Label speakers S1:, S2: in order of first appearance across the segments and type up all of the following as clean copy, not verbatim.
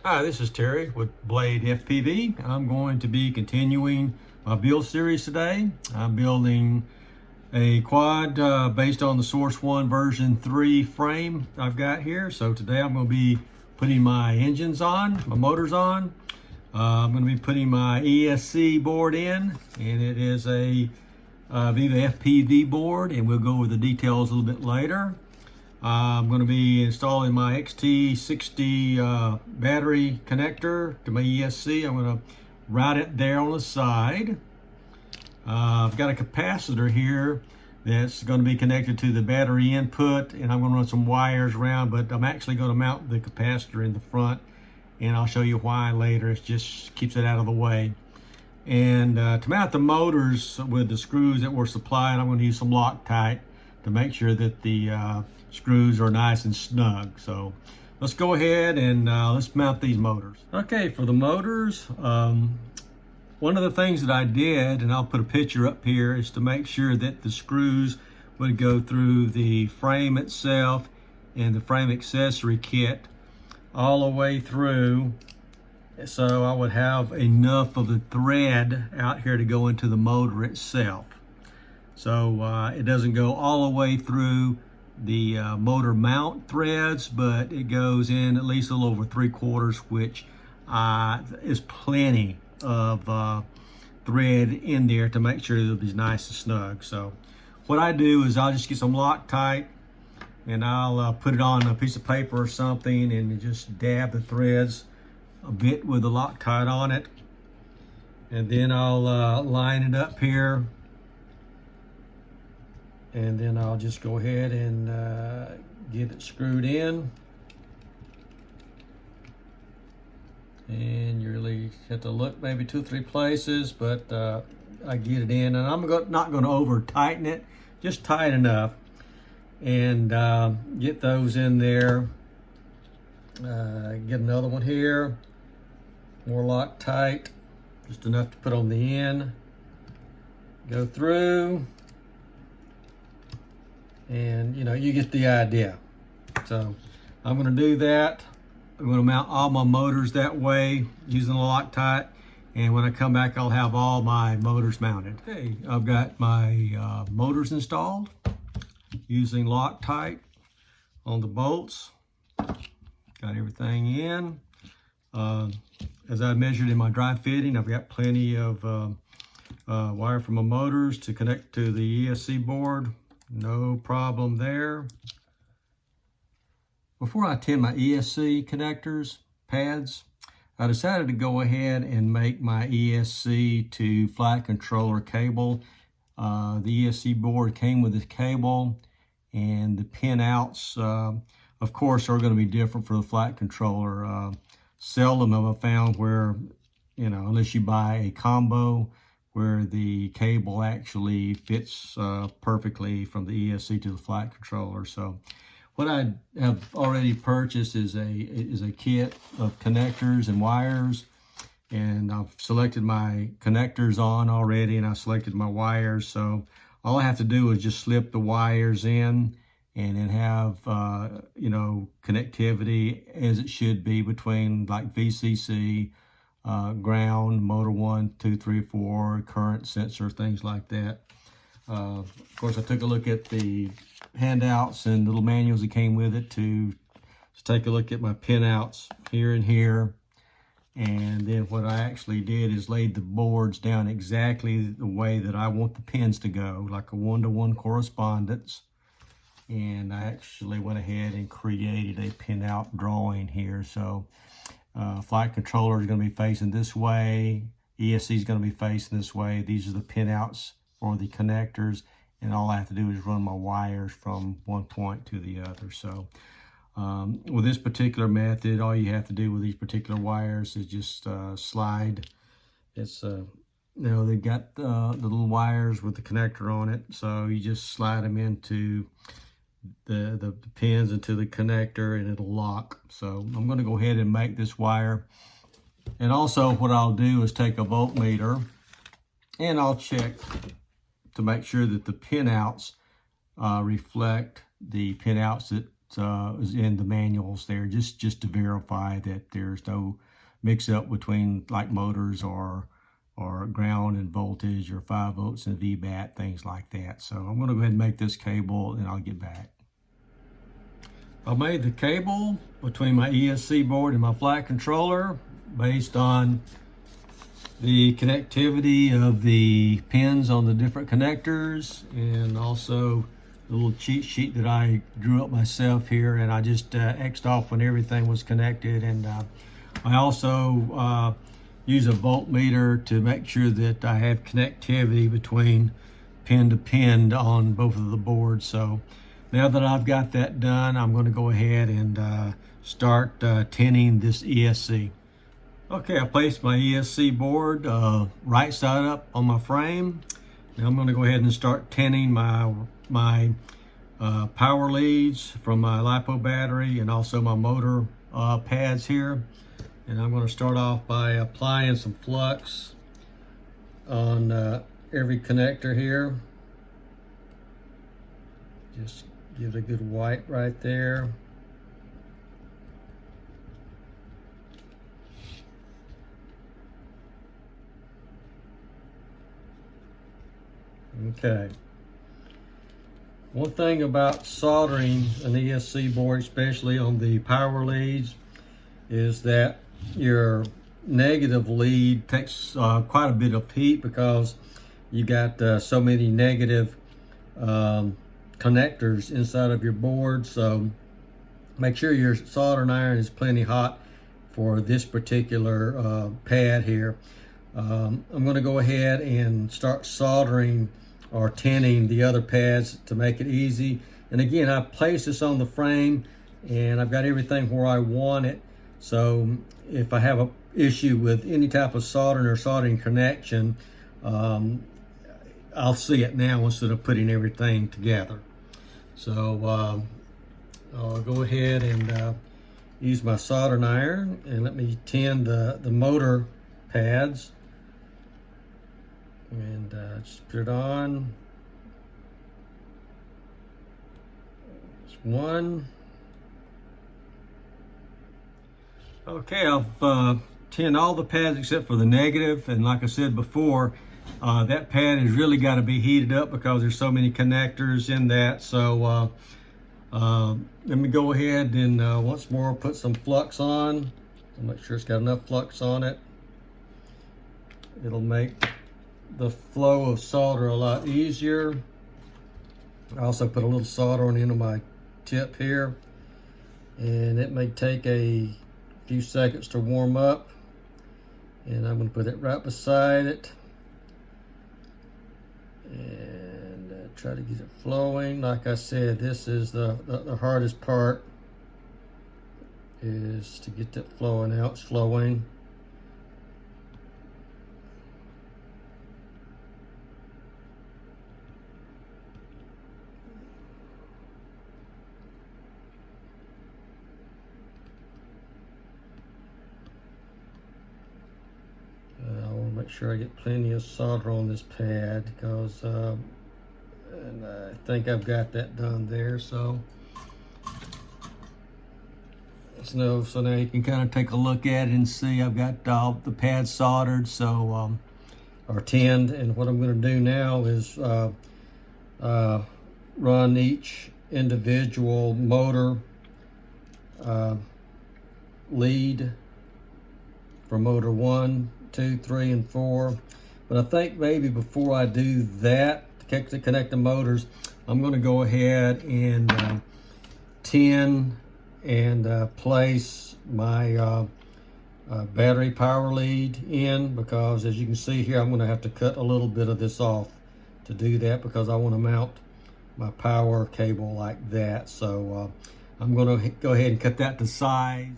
S1: Hi, this is Terry with Blade FPV. I'm going to be continuing my build series today. I'm building a quad based on the Source 1 version 3 frame I've got here. So today I'm going to be putting my engines on, my motors on. I'm going to be putting my ESC board in, and it is a VivaFPV board, and we'll go over the details a little bit later. I'm going to be installing my XT60 battery connector to my ESC. I'm going to route it there on the side. I've got a capacitor here that's going to be connected to the battery input, and I'm going to run some wires around, but I'm actually going to mount the capacitor in the front, and I'll show you why later. It just keeps it out of the way. And to mount the motors with the screws that were supplied, I'm going to use some Loctite to make sure that the screws are nice and snug. So let's go ahead and let's mount these motors. Okay, for the motors, one of the things that I did, and I'll put a picture up here, is to make sure that the screws would go through the frame itself and the frame accessory kit all the way through, so I would have enough of the thread out here to go into the motor itself. So it doesn't go all the way through the motor mount threads, but it goes in at least a little over 3/4, which is plenty of thread in there to make sure that it'll be nice and snug. So what I do is I'll just get some Loctite, and I'll put it on a piece of paper or something and just dab the threads a bit with the Loctite on it. And then I'll line it up here. And then I'll just go ahead and get it screwed in. And you really have to look maybe 2 or 3 places, but I get it in. And I'm not going to over tighten it, just tight enough. And get those in there. Get another one here. More Loctite, just enough to put on the end. Go through. And you get the idea. So I'm going to do that. I'm going to mount all my motors that way using the Loctite, and when I come back I'll have all my motors mounted. Okay, I've got my motors installed using Loctite on the bolts. Got everything in. As I measured in my dry fitting, I've got plenty of wire from my motors to connect to the ESC board. No problem there. Before I attend my ESC connectors, pads, I decided to go ahead and make my ESC to flight controller cable. The ESC board came with this cable, and the pin outs, of course, are going to be different for the flight controller. Seldom have I found where, unless you buy a combo, where the cable actually fits perfectly from the ESC to the flight controller. So what I have already purchased is a kit of connectors and wires, and I've selected my connectors on already, and I've selected my wires. So all I have to do is just slip the wires in, and then have connectivity as it should be between like VCC, ground, motor 1, 2, 3, 4, current sensor, things like that. Of course, I took a look at the handouts and little manuals that came with it to take a look at my pin outs here and here. And then what I actually did is laid the boards down exactly the way that I want the pins to go, like a 1-to-1 correspondence. And I actually went ahead and created a pin out drawing here. So flight controller is going to be facing this way. ESC is going to be facing this way. These are the pin outs for the connectors, and all I have to do is run my wires from one point to the other. So with this particular method, all you have to do with these particular wires is just slide. It's they've got the little wires with the connector on it, so you just slide them into the pins into the connector, and it'll lock. So I'm going to go ahead and make this wire. And also what I'll do is take a voltmeter, and I'll check to make sure that the pin outs reflect the pin outs that is in the manuals there, just to verify that there's no mix up between like motors or ground and voltage or 5 volts and VBAT, things like that. So I'm going to go ahead and make this cable and I'll get back. I made the cable between my ESC board and my flight controller based on the connectivity of the pins on the different connectors, and also the little cheat sheet that I drew up myself here, and I just X'd off when everything was connected. And I also use a voltmeter to make sure that I have connectivity between pin to pin on both of the boards. So now that I've got that done, I'm going to go ahead and start tinning this ESC. Okay, I placed my ESC board right side up on my frame. Now I'm going to go ahead and start tinning my power leads from my LiPo battery and also my motor pads here. And I'm going to start off by applying some flux on every connector here. Just give it a good wipe right there. Okay. One thing about soldering an ESC board, especially on the power leads, is that your negative lead takes quite a bit of heat because you got so many negative connectors inside of your board. So make sure your soldering iron is plenty hot for this particular pad here. I'm going to go ahead and start soldering or tinning the other pads to make it easy. And again, I place this on the frame and I've got everything where I want it. So if I have an issue with any type of soldering or soldering connection, I'll see it now instead of putting everything together. So I'll go ahead and use my soldering iron and let me tin the motor pads. And just put it on. Just one. Okay, I've tinned all the pads except for the negative, and like I said before, that pad has really got to be heated up because there's so many connectors in that. So let me go ahead and once more put some flux on. I'll make sure it's got enough flux on it. It'll make the flow of solder a lot easier. I also put a little solder on the end of my tip here, and it may take a few seconds to warm up, and I'm going to put it right beside it and try to get it flowing. Like I said, this is the hardest part, is to get that flowing. Now it's flowing. Make sure I get plenty of solder on this pad because and I think I've got that done there. So now you can kind of take a look at it and see I've got all the pads soldered, so or tinned. And what I'm going to do now is run each individual motor lead for motor 1, 2, 3, and 4. But I think maybe before I do that, to connect the motors, I'm going to go ahead and tin and place my battery power lead in, because as you can see here, I'm going to have to cut a little bit of this off to do that because I want to mount my power cable like that. So I'm going to go ahead and cut that to size.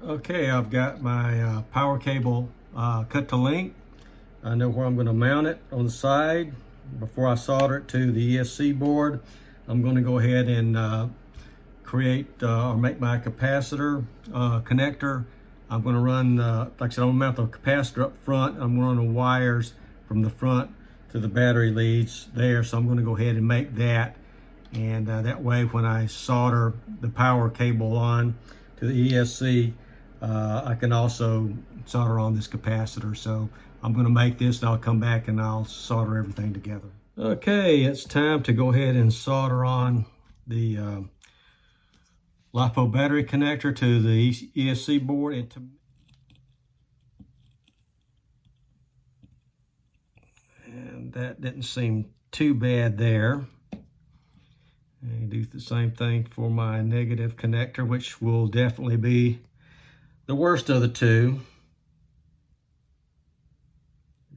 S1: Okay, I've got my power cable cut to length. I know where I'm going to mount it on the side. Before I solder it to the ESC board, I'm going to go ahead and create or make my capacitor connector. I'm going to run, like I said, I'm going to mount the capacitor up front. I'm going to run the wires from the front to the battery leads there. So I'm going to go ahead and make that. And that way, when I solder the power cable on to the ESC, I can also solder on this capacitor. So I'm going to make this, and I'll come back and I'll solder everything together. Okay, it's time to go ahead and solder on the LiPo battery connector to the ESC board. And that didn't seem too bad there. And do the same thing for my negative connector, which will definitely be the worst of the two.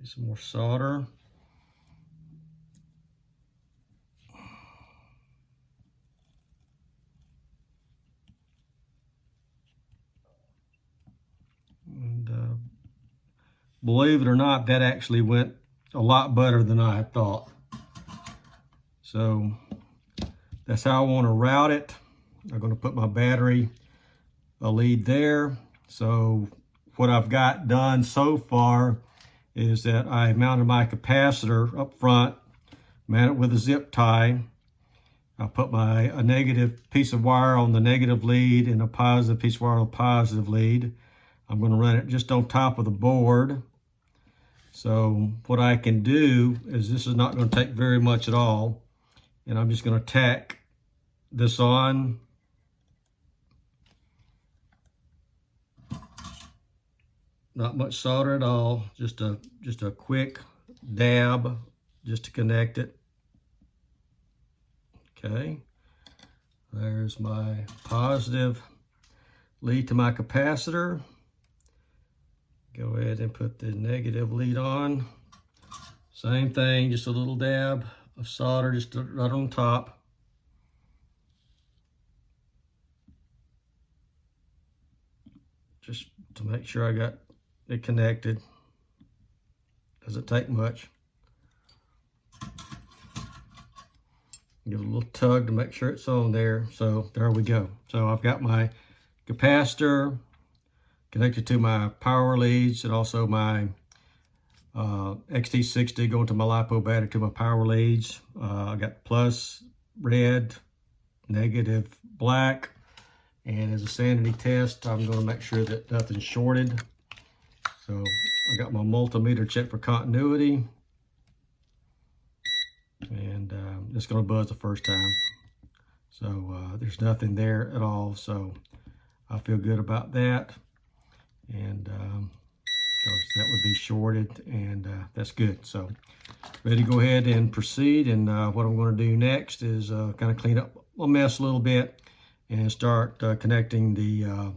S1: Some more solder. And believe it or not, that actually went a lot better than I had thought. So that's how I want to route it. I'm going to put my battery lead there. So what I've got done so far is that I mounted my capacitor up front, mounted it with a zip tie. I put a negative piece of wire on the negative lead and a positive piece of wire on the positive lead. I'm going to run it just on top of the board. So what I can do is, this is not going to take very much at all, and I'm just going to tack this on. Not much solder at all, just a quick dab just to connect it. Okay, there's my positive lead to my capacitor. Go ahead and put the negative lead on. Same thing, just a little dab of solder just right on top. Just to make sure I got it connected. Doesn't take much. Give it a little tug to make sure it's on there. So there we go. So I've got my capacitor connected to my power leads, and also my XT60 going to my LiPo battery to my power leads. I got plus red, negative black. And as a sanity test, I'm going to make sure that nothing's shorted. So I got my multimeter check for continuity. And it's going to buzz the first time. So there's nothing there at all. So I feel good about that. And because that would be shorted, and that's good. So ready to go ahead and proceed. And what I'm going to do next is kind of clean up my mess a little bit and start connecting the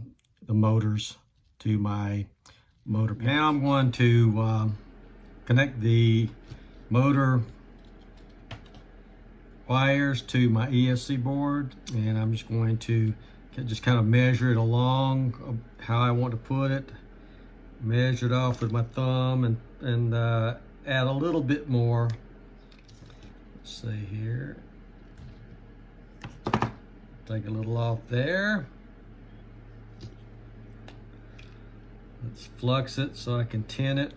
S1: motors to my motor panel. Now I'm going to connect the motor wires to my ESC board, and I'm just going to just kind of measure it along how I want to put it. Measure it off with my thumb and add a little bit more. Let's see here. Take a little off there. Let's flux it so I can tin it.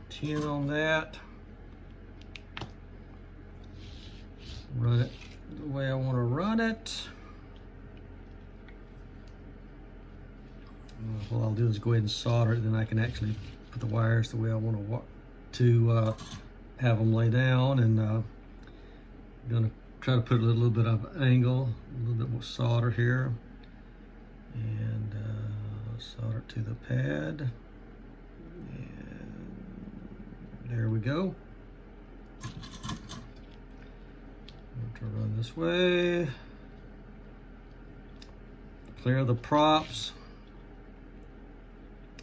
S1: Tin on that. Run it the way I want to run it. What I'll do is go ahead and solder it, then I can actually put the wires the way I want to have them lay down. And I'm gonna try to put a little bit of angle, a little bit more solder here, and solder to the pad. There we go. To run this way. Clear the props.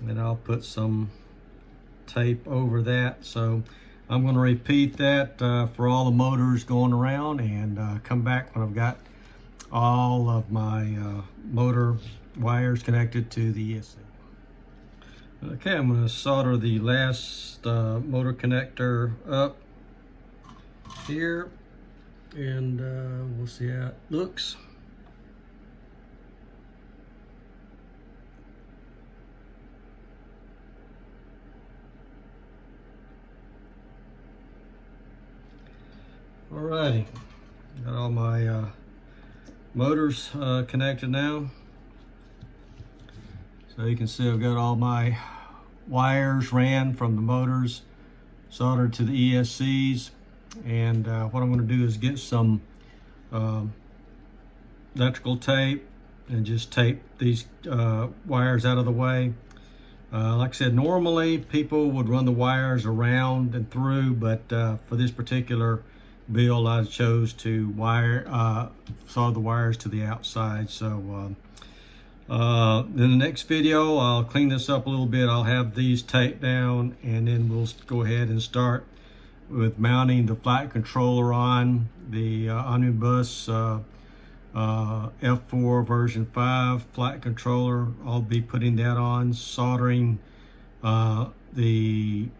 S1: and I'll put some tape over that. So I'm going to repeat that for all the motors going around, and come back when I've got all of my motor wires connected to the ESC. Okay, I'm going to solder the last motor connector up here, and we'll see how it looks. Alrighty, got all my motors connected now. So you can see I've got all my wires ran from the motors soldered to the ESCs, and what I'm going to do is get some electrical tape and just tape these wires out of the way. Like I said, normally people would run the wires around and through, but for this particular build I chose to solder the wires to the outside. So in the next video I'll clean this up a little bit. I'll have these taped down, and then we'll go ahead and start with mounting the flight controller on the Omnibus F4 version 5 flight controller. I'll be putting that on, soldering the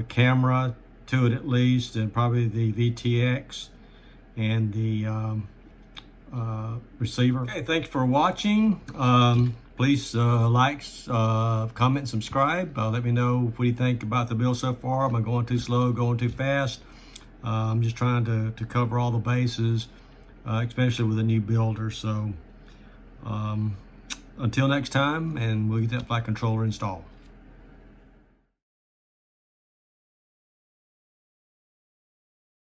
S1: camera to it at least, and probably the VTX and the receiver. Okay, thanks for watching. Please like, comment, subscribe. Let me know what you think about the build so far. Am I going too slow, going too fast? I'm just trying to cover all the bases, especially with a new builder. So until next time, and we'll get that flight controller installed.